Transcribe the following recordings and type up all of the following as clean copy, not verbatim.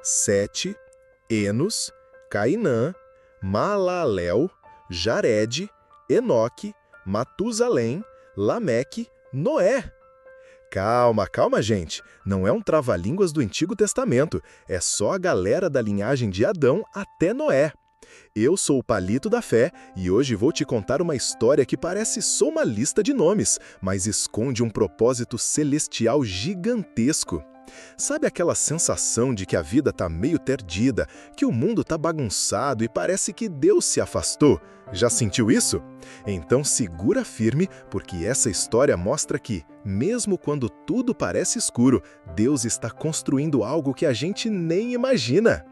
Sete, Enos, Cainã, Maalalel, Jared, Enoque, Matusalém, Lameque, Noé. Calma, calma, gente. Não é um trava-línguas do Antigo Testamento. É só a galera da linhagem de Adão até Noé. Eu sou o Palito da Fé e hoje vou te contar uma história que parece só uma lista de nomes, mas esconde um propósito celestial gigantesco. Sabe aquela sensação de que a vida tá meio perdida, que o mundo tá bagunçado e parece que Deus se afastou? Já sentiu isso? Então segura firme, porque essa história mostra que, mesmo quando tudo parece escuro, Deus está construindo algo que a gente nem imagina.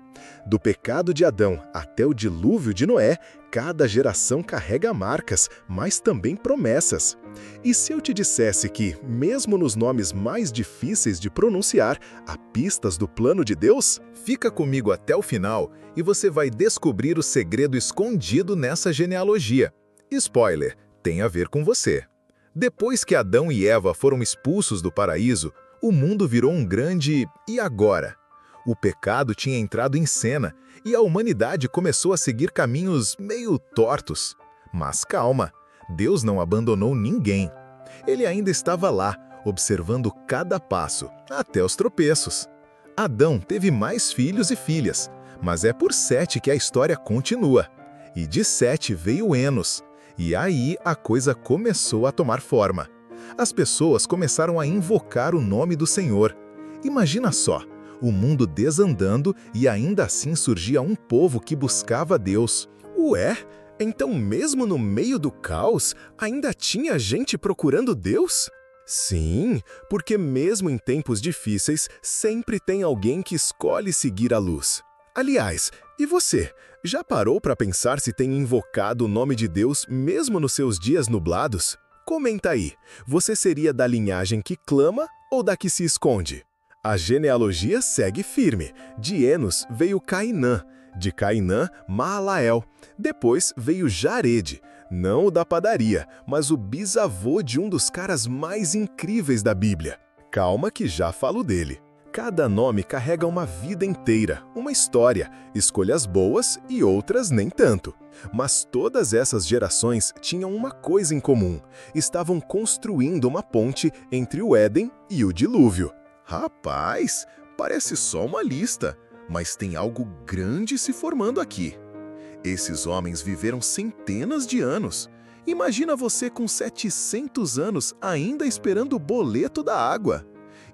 Do pecado de Adão até o dilúvio de Noé, cada geração carrega marcas, mas também promessas. E se eu te dissesse que, mesmo nos nomes mais difíceis de pronunciar, há pistas do plano de Deus? Fica comigo até o final e você vai descobrir o segredo escondido nessa genealogia. Spoiler, tem a ver com você. Depois que Adão e Eva foram expulsos do paraíso, o mundo virou um grande "e agora?". O pecado tinha entrado em cena e a humanidade começou a seguir caminhos meio tortos. Mas calma, Deus não abandonou ninguém. Ele ainda estava lá, observando cada passo, até os tropeços. Adão teve mais filhos e filhas, mas é por Sete que a história continua. E de Sete veio Enos, e aí a coisa começou a tomar forma. As pessoas começaram a invocar o nome do Senhor. Imagina só, o mundo desandando e ainda assim surgia um povo que buscava Deus. Ué, então mesmo no meio do caos, ainda tinha gente procurando Deus? Sim, porque mesmo em tempos difíceis, sempre tem alguém que escolhe seguir a luz. Aliás, e você? Já parou para pensar se tem invocado o nome de Deus mesmo nos seus dias nublados? Comenta aí, você seria da linhagem que clama ou da que se esconde? A genealogia segue firme. De Enos veio Cainã, de Cainã, Maalael. Depois veio Jared, não o da padaria, mas o bisavô de um dos caras mais incríveis da Bíblia. Calma que já falo dele. Cada nome carrega uma vida inteira, uma história, escolhas boas e outras nem tanto. Mas todas essas gerações tinham uma coisa em comum: estavam construindo uma ponte entre o Éden e o dilúvio. Rapaz, parece só uma lista, mas tem algo grande se formando aqui. Esses homens viveram centenas de anos. Imagina você com 700 anos ainda esperando o boleto da água.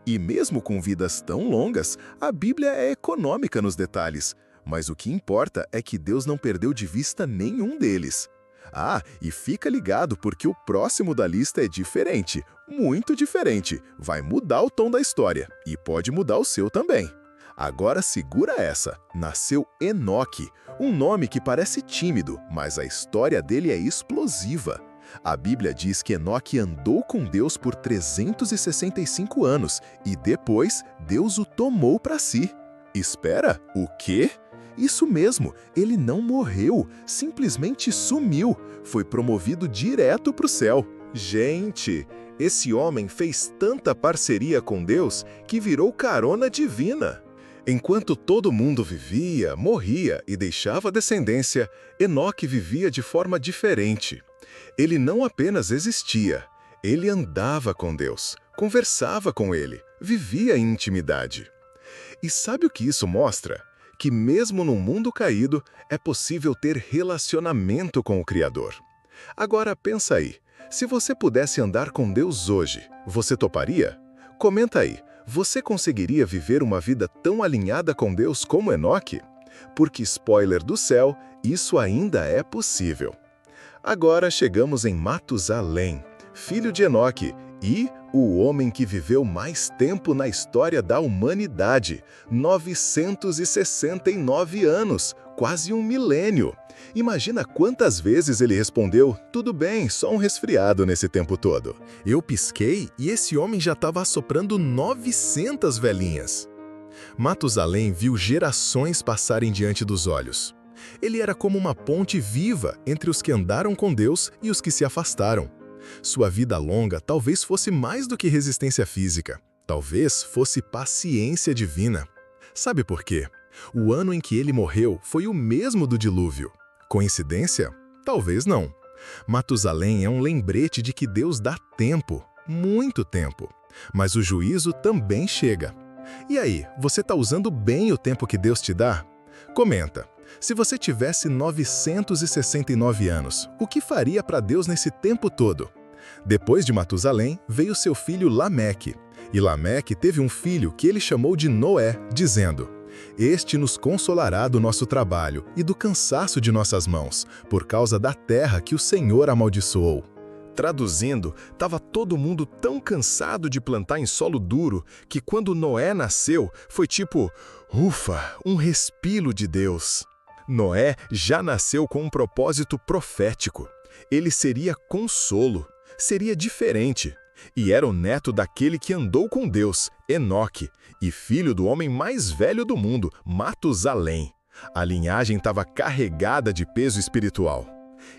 E mesmo com vidas tão longas, a Bíblia é econômica nos detalhes. Mas o que importa é que Deus não perdeu de vista nenhum deles. Ah, e fica ligado porque o próximo da lista é diferente, muito diferente. Vai mudar o tom da história e pode mudar o seu também. Agora segura essa. Nasceu Enoque, um nome que parece tímido, mas a história dele é explosiva. A Bíblia diz que Enoque andou com Deus por 365 anos e depois Deus o tomou para si. Espera, o quê? Isso mesmo, ele não morreu, simplesmente sumiu, foi promovido direto para o céu. Gente, esse homem fez tanta parceria com Deus que virou carona divina. Enquanto todo mundo vivia, morria e deixava descendência, Enoque vivia de forma diferente. Ele não apenas existia, ele andava com Deus, conversava com ele, vivia em intimidade. E sabe o que isso mostra? Que mesmo num mundo caído, é possível ter relacionamento com o Criador. Agora pensa aí, se você pudesse andar com Deus hoje, você toparia? Comenta aí, você conseguiria viver uma vida tão alinhada com Deus como Enoque? Porque, spoiler do céu, isso ainda é possível. Agora chegamos em Matusalém, filho de Enoque, e o homem que viveu mais tempo na história da humanidade, 969 anos, quase um milênio. Imagina quantas vezes ele respondeu, tudo bem, só um resfriado nesse tempo todo. Eu pisquei e esse homem já estava assoprando 900 velhinhas. Matusalém viu gerações passarem diante dos olhos. Ele era como uma ponte viva entre os que andaram com Deus e os que se afastaram. Sua vida longa talvez fosse mais do que resistência física. Talvez fosse paciência divina. Sabe por quê? O ano em que ele morreu foi o mesmo do dilúvio. Coincidência? Talvez não. Matusalém é um lembrete de que Deus dá tempo, muito tempo. Mas o juízo também chega. E aí, você está usando bem o tempo que Deus te dá? Comenta. Se você tivesse 969 anos, o que faria para Deus nesse tempo todo? Depois de Matusalém, veio seu filho Lameque. E Lameque teve um filho que ele chamou de Noé, dizendo: Este nos consolará do nosso trabalho e do cansaço de nossas mãos, por causa da terra que o Senhor amaldiçoou. Traduzindo, estava todo mundo tão cansado de plantar em solo duro que quando Noé nasceu, foi tipo, ufa, um respiro de Deus. Noé já nasceu com um propósito profético. Ele seria consolo, seria diferente. E era o neto daquele que andou com Deus, Enoque, e filho do homem mais velho do mundo, Matusalém. A linhagem estava carregada de peso espiritual.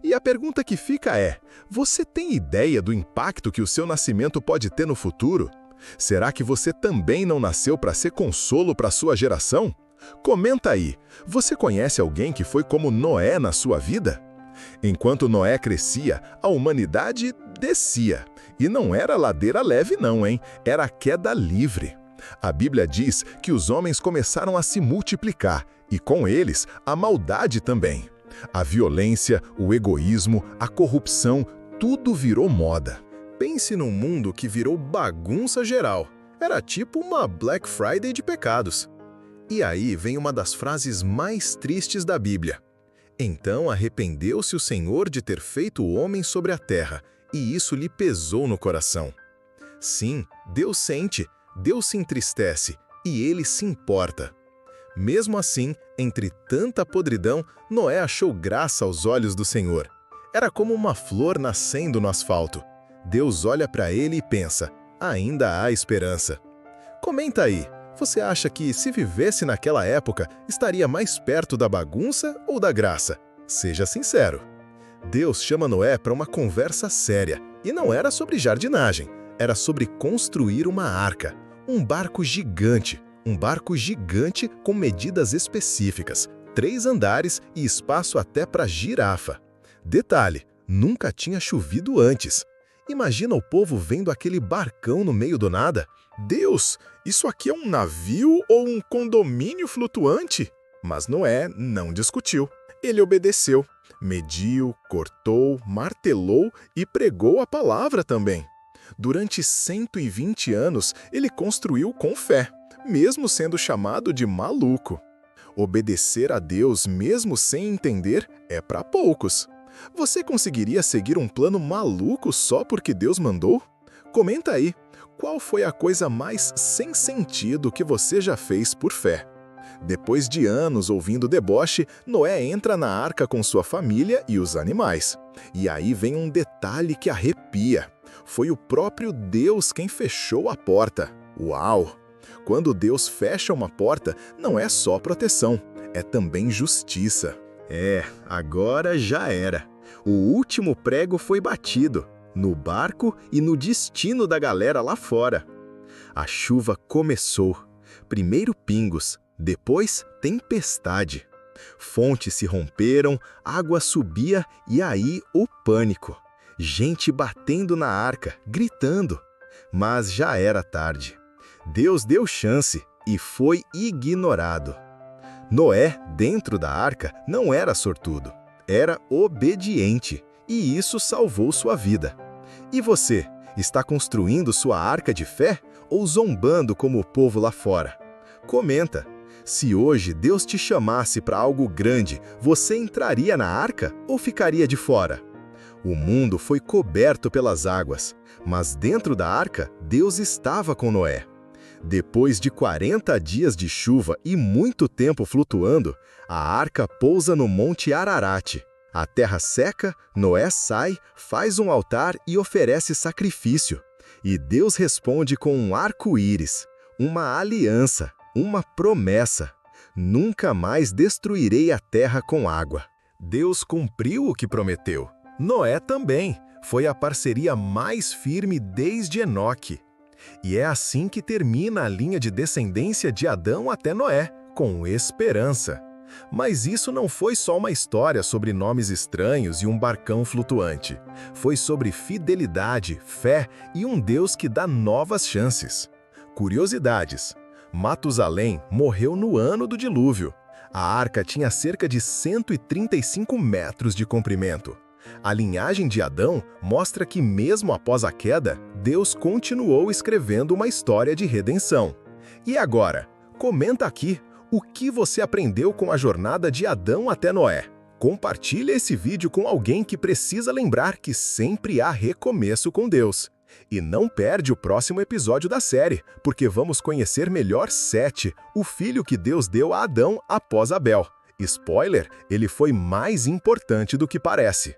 E a pergunta que fica é, você tem ideia do impacto que o seu nascimento pode ter no futuro? Será que você também não nasceu para ser consolo para a sua geração? Comenta aí, você conhece alguém que foi como Noé na sua vida? Enquanto Noé crescia, a humanidade descia. E não era ladeira leve não, hein? Era queda livre. A Bíblia diz que os homens começaram a se multiplicar, e com eles, a maldade também. A violência, o egoísmo, a corrupção, tudo virou moda. Pense num mundo que virou bagunça geral. Era tipo uma Black Friday de pecados. E aí vem uma das frases mais tristes da Bíblia. Então arrependeu-se o Senhor de ter feito o homem sobre a terra, e isso lhe pesou no coração. Sim, Deus sente, Deus se entristece, e Ele se importa. Mesmo assim, entre tanta podridão, Noé achou graça aos olhos do Senhor. Era como uma flor nascendo no asfalto. Deus olha para ele e pensa, ainda há esperança. Comenta aí, você acha que se vivesse naquela época, estaria mais perto da bagunça ou da graça? Seja sincero. Deus chama Noé para uma conversa séria, e não era sobre jardinagem, era sobre construir uma arca, um barco gigante com medidas específicas, 3 andares e espaço até para girafa. Detalhe, nunca tinha chovido antes. Imagina o povo vendo aquele barcão no meio do nada. Deus, isso aqui é um navio ou um condomínio flutuante? Mas Noé não discutiu. Ele obedeceu, mediu, cortou, martelou e pregou a palavra também. Durante 120 anos, ele construiu com fé, mesmo sendo chamado de maluco. Obedecer a Deus mesmo sem entender é para poucos. Você conseguiria seguir um plano maluco só porque Deus mandou? Comenta aí, qual foi a coisa mais sem sentido que você já fez por fé? Depois de anos ouvindo deboche, Noé entra na arca com sua família e os animais. E aí vem um detalhe que arrepia. Foi o próprio Deus quem fechou a porta. Uau! Quando Deus fecha uma porta, não é só proteção, é também justiça. Agora já era. O último prego foi batido, no barco e no destino da galera lá fora. A chuva começou. Primeiro pingos, depois tempestade. Fontes se romperam, água subia e aí o pânico. Gente batendo na arca, gritando. Mas já era tarde. Deus deu chance e foi ignorado. Noé, dentro da arca, não era sortudo, era obediente, e isso salvou sua vida. E você, está construindo sua arca de fé ou zombando como o povo lá fora? Comenta. Se hoje Deus te chamasse para algo grande, você entraria na arca ou ficaria de fora? O mundo foi coberto pelas águas, mas dentro da arca, Deus estava com Noé. Depois de 40 dias de chuva e muito tempo flutuando, a arca pousa no Monte Ararat. A terra seca, Noé sai, faz um altar e oferece sacrifício. E Deus responde com um arco-íris, uma aliança, uma promessa. Nunca mais destruirei a terra com água. Deus cumpriu o que prometeu. Noé também. Foi a parceria mais firme desde Enoque. E é assim que termina a linha de descendência de Adão até Noé, com esperança. Mas isso não foi só uma história sobre nomes estranhos e um barcão flutuante. Foi sobre fidelidade, fé e um Deus que dá novas chances. Curiosidades: Matusalém morreu no ano do dilúvio. A arca tinha cerca de 135 metros de comprimento. A linhagem de Adão mostra que, mesmo após a queda, Deus continuou escrevendo uma história de redenção. E agora, comenta aqui o que você aprendeu com a jornada de Adão até Noé. Compartilhe esse vídeo com alguém que precisa lembrar que sempre há recomeço com Deus. E não perde o próximo episódio da série, porque vamos conhecer melhor Sete, o filho que Deus deu a Adão após Abel. Spoiler, ele foi mais importante do que parece.